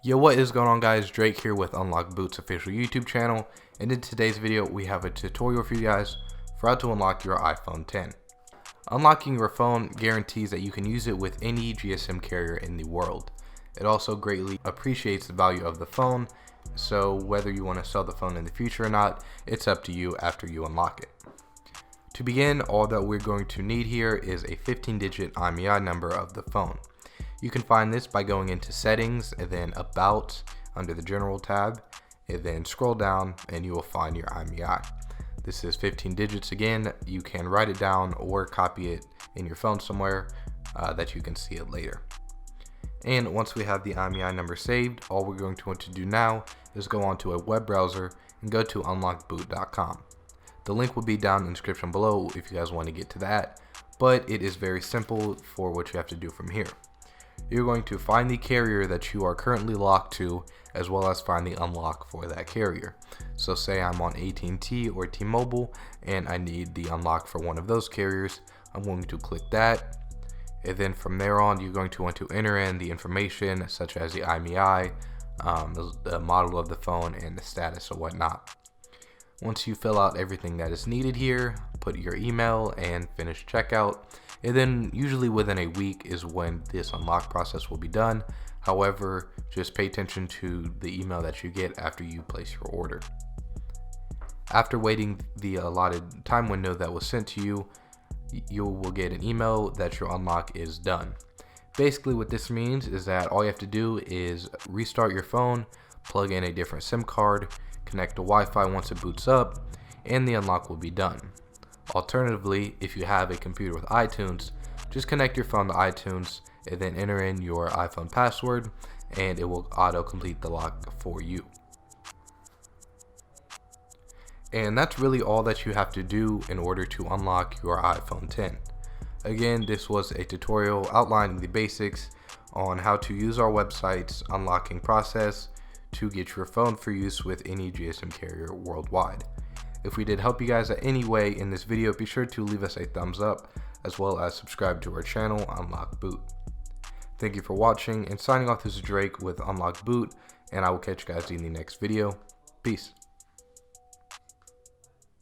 Yo, what is going on, guys? Drake here with UnlockBoot's official YouTube channel, and in today's video we have a tutorial for you guys for how to unlock your iPhone X. Unlocking your phone guarantees that you can use it with any GSM carrier in the world. It also greatly appreciates the value of the phone, so whether you want to sell the phone in the future or not, it's up to you after you unlock it. To begin, all that we're going to need here is a 15-digit IMEI number of the phone. You can find this by going into settings and then about under the general tab, and then scroll down and you will find your IMEI. This is 15 digits again. You can write it down or copy it in your phone somewhere that you can see it later. And once we have the IMEI number saved, all we're going to want to do now is go onto a web browser and go to UnlockBoot.com. The link will be down in the description below if you guys want to get to that, but it is very simple for what you have to do from here. You're going to find the carrier that you are currently locked to, as well as find the unlock for that carrier. So say I'm on AT&T or T-Mobile and I need the unlock for one of those carriers. I'm going to click that, and then from there on you're going to want to enter in the information such as the IMEI, the model of the phone, and the status or whatnot. Once you fill out everything that is needed here, put your email and finish checkout, and then usually within a week is when this unlock process will be done. However, just pay attention to the email that you get after you place your order. After waiting the allotted time window that was sent to you, you will get an email that your unlock is done. Basically what this means is that all you have to do is restart your phone, plug in a different SIM card, connect to Wi-Fi once it boots up, and the unlock will be done. Alternatively, if you have a computer with iTunes, just connect your phone to iTunes and then enter in your iPhone password, and it will auto-complete the lock for you. And that's really all that you have to do in order to unlock your iPhone X. Again, this was a tutorial outlining the basics on how to use our website's unlocking process to get your phone for use with any GSM carrier worldwide. If we did help you guys in any way in this video, be sure to leave us a thumbs up, as well as subscribe to our channel, UnlockBoot. Thank you for watching, and signing off, this is Drake with UnlockBoot, and I will catch you guys in the next video. Peace.